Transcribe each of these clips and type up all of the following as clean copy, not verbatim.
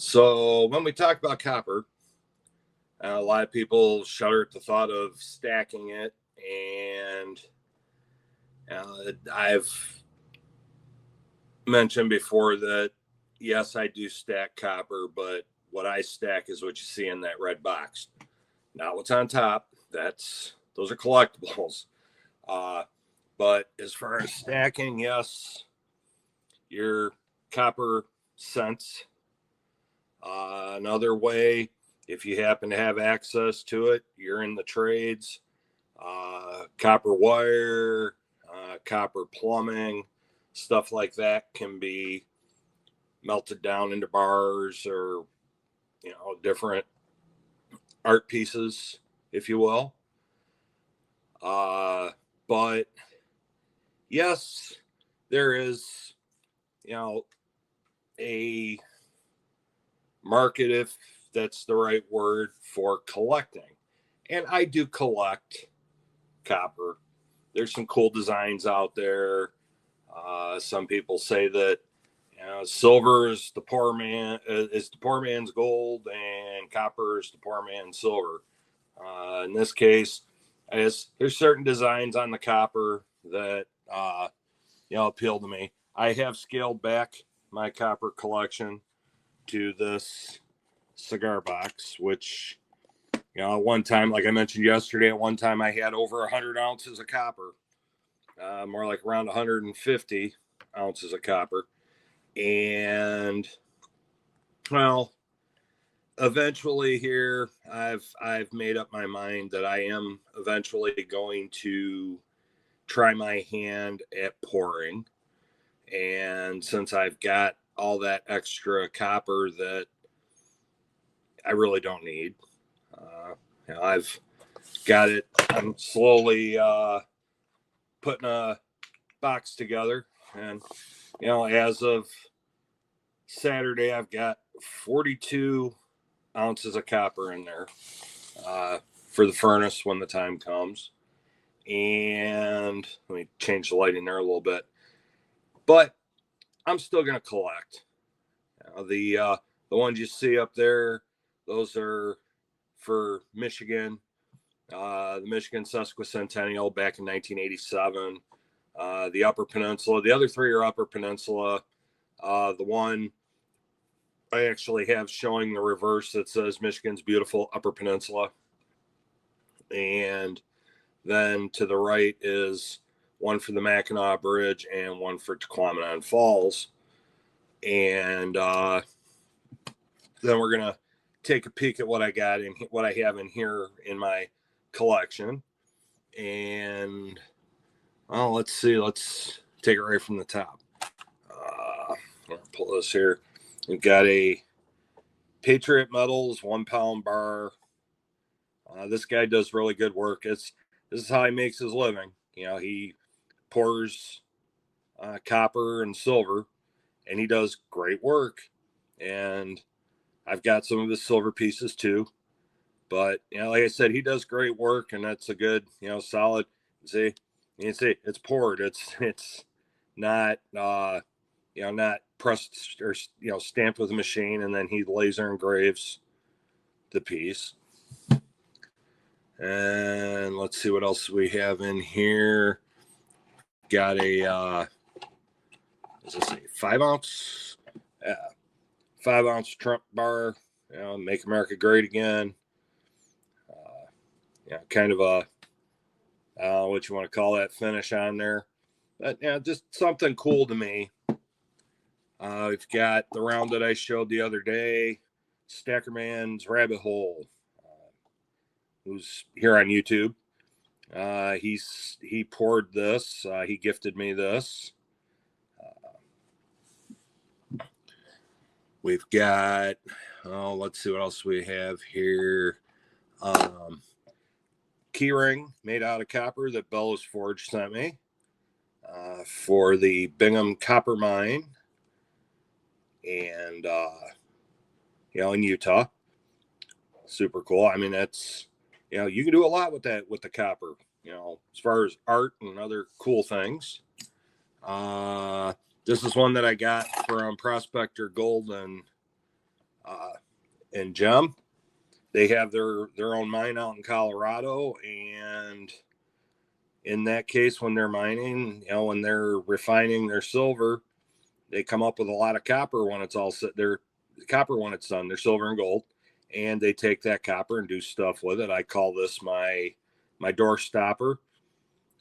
So when we talk about copper, a lot of people shudder at the thought of stacking it, and I've mentioned before that yes, I do stack copper, but what I stack is what you see in that red box, not what's on top. Those are collectibles. Uh, but as far as stacking, yes, your copper cents. Another way, if you happen to have access to it, you're in the trades. Copper wire, copper plumbing, stuff like that can be melted down into bars or different art pieces, if you will. But yes, there is a market, if that's the right word, for collecting. And I do collect copper. There's some cool designs out there. Some people say that silver is the poor man's gold, and copper is the poor man's silver. In this case, there's certain designs on the copper that appeal to me. I have scaled back my copper collection to this cigar box, which at one time, like I mentioned yesterday, at one time I had over 100 ounces of copper, more like around 150 ounces of copper. And well, eventually here I've made up my mind that I am eventually going to try my hand at pouring. And since I've got all that extra copper that I really don't need, I've got it. I'm slowly putting a box together, and as of Saturday, I've got 42 ounces of copper in there for the furnace when the time comes. And let me change the lighting there a little bit. But I'm still going to collect. The ones you see up there, those are for Michigan, the Michigan Sesquicentennial back in 1987. The Upper Peninsula. The other three are Upper Peninsula. The one I actually have showing the reverse that says Michigan's beautiful Upper Peninsula. And then to the right is one for the Mackinac Bridge and one for Tequamanon Falls. And then we're going to take a peek at what I got in what I have in here in my collection. And well, let's see. Let's take it right from the top. I'll pull this here. We've got a Patriot Metals 1 pound bar. This guy does really good work. This is how he makes his living. He pours copper and silver, and he does great work. And I've got some of his silver pieces too. But like I said, he does great work, and that's a good, solid. You can see it's poured. It's not not pressed or stamped with a machine, and then he laser engraves the piece. And let's see what else we have in here. Got a is this a 5 ounce? 5 ounce Trump bar. Make America Great Again. Kind of a what you want to call that finish on there. But just something cool to me. We've got the round that I showed the other day, Stackerman's Rabbit Hole, who's here on YouTube. He poured this. He gifted me this. We've got, let's see what else we have here. Key ring made out of copper that Bellows Forge sent me for the Bingham Copper Mine, and in Utah. Super cool. I mean, that's you can do a lot with that with the copper. As far as art and other cool things. This is one that I got from Prospector Golden and Gem. They have their own mine out in Colorado, and in that case, when they're mining, when they're refining their silver, they come up with a lot of copper when it's all set. Their copper when it's done, they're silver and gold, and they take that copper and do stuff with it. I call this my door stopper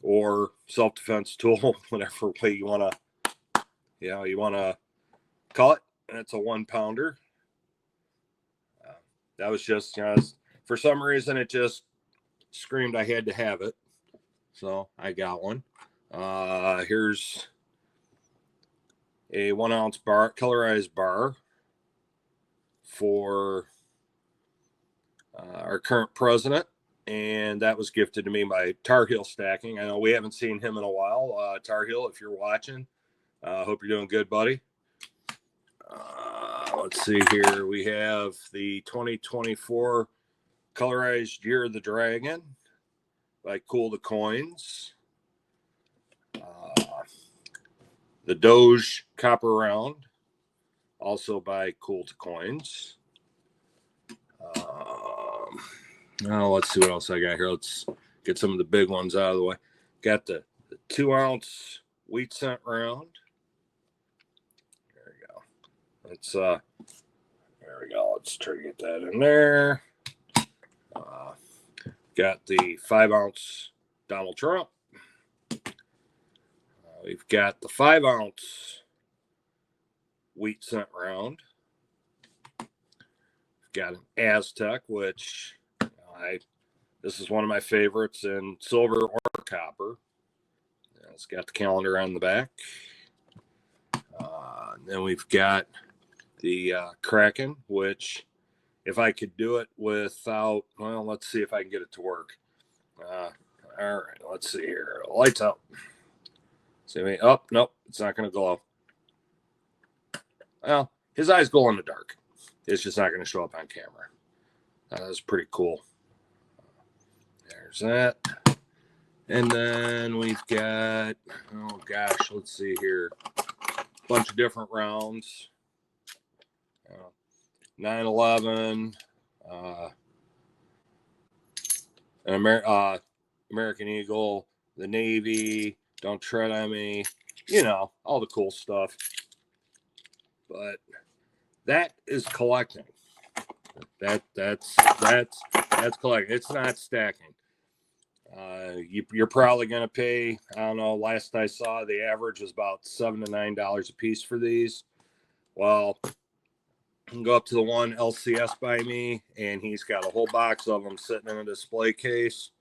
or self-defense tool, whatever way you want to call it. And it's a 1 pounder. That was just, for some reason, it just screamed I had to have it. So I got one. Here's a 1 ounce bar, colorized bar for our current president. And that was gifted to me by Tar Heel Stacking. I know we haven't seen him in a while. Tar Heel, if you're watching, hope you're doing good, buddy. Let's see here. We have the 2024 colorized Year of the Dragon by Cool the Coins. The Doge Copper Round, also by Cool to Coins. Now let's see what else I got here. Let's get some of the big ones out of the way. Got the 2 ounce wheat cent round. There we go. There we go. Let's try to get that in there. Got the 5 ounce Donald Trump. We've got the 5 ounce wheat cent round. We've got an Aztec, which this is one of my favorites in silver or copper. It's got the calendar on the back. Then we've got the Kraken, which if I could do it without, well, let's see if I can get it to work. All right, let's see here. Lights out. See me? Oh, nope, it's not going to glow. Well, his eyes glow in the dark. It's just not going to show up on camera. That's pretty cool. There's that. And then we've got, oh gosh, let's see here. A bunch of different rounds. 9/11, an American Eagle, the Navy, Don't Tread on Me, all the cool stuff. But that is collecting. That's collecting. It's not stacking. You're probably going to pay, I don't know, last I saw, the average was about $7 to $9 a piece for these. Well, you can go up to the one LCS by me, and he's got a whole box of them sitting in a display case,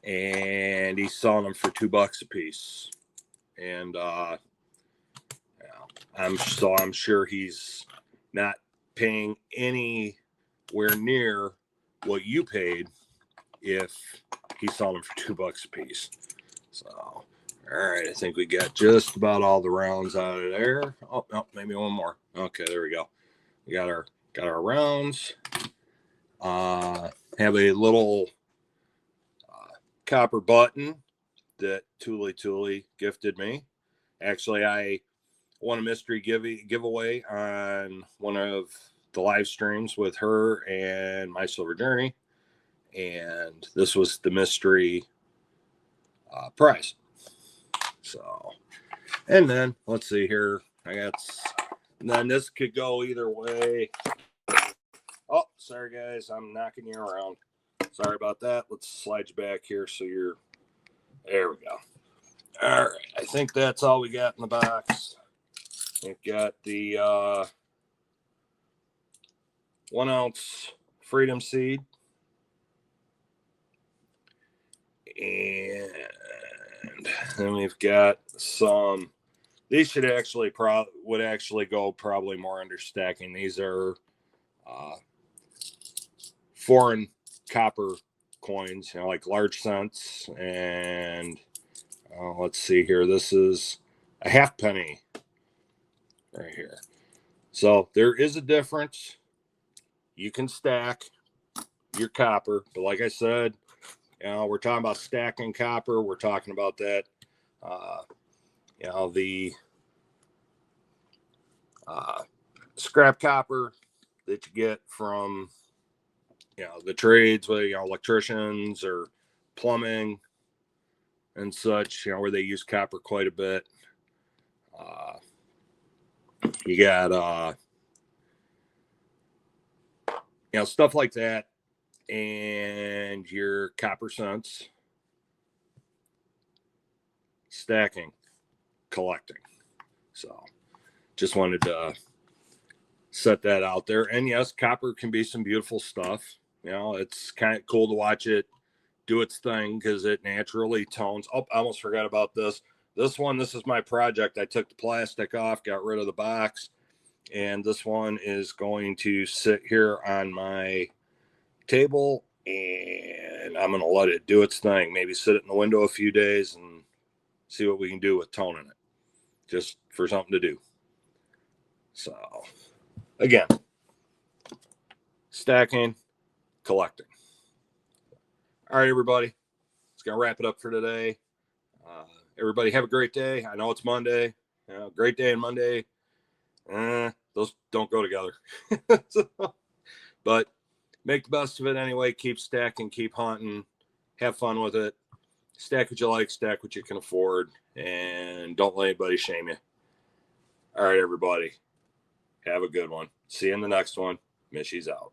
and he's selling them for $2 a piece. And I'm sure he's not paying anywhere near what you paid if he's selling them for $2 a piece. So, all right, I think we got just about all the rounds out of there. Oh no, maybe one more. Okay, there we go. We got our rounds. Have a little copper button that Thule gifted me. Actually, I won a mystery giveaway on one of the live streams with her and My Silver Journey, and this was the mystery prize. So, and then let's see here. And then this could go either way. Oh, sorry guys, I'm knocking you around. Sorry about that. Let's slide you back here so there we go. All right, I think that's all we got in the box. We've got the 1 ounce Freedom Seed. And then we've got some. These should actually would go probably more under stacking. These are foreign copper coins, like large cents. And let's see here. This is a halfpenny right here. So there is a difference. You can stack your copper, but like I said, we're talking about stacking copper. We're talking about that. The scrap copper, that you get from, the trades, whether, electricians or plumbing and such, where they use copper quite a bit. You got, stuff like that, and your copper cents, stacking, collecting. So just wanted to set that out there. And yes, copper can be some beautiful stuff. It's kind of cool to watch it do its thing because it naturally tones. Oh, I almost forgot about this. This is my project. I took the plastic off, got rid of the box, and this one is going to sit here on my table, and I'm going to let it do its thing. Maybe sit it in the window a few days and see what we can do with toning it, just for something to do. So, again, stacking, collecting. All right, everybody. It's going to wrap it up for today. Everybody have a great day. I know it's Monday. Great day and Monday. Those don't go together. But make the best of it anyway. Keep stacking, keep hunting, have fun with it. Stack what you like, stack what you can afford, and don't let anybody shame you. All right, everybody. Have a good one. See you in the next one. Mishy's out.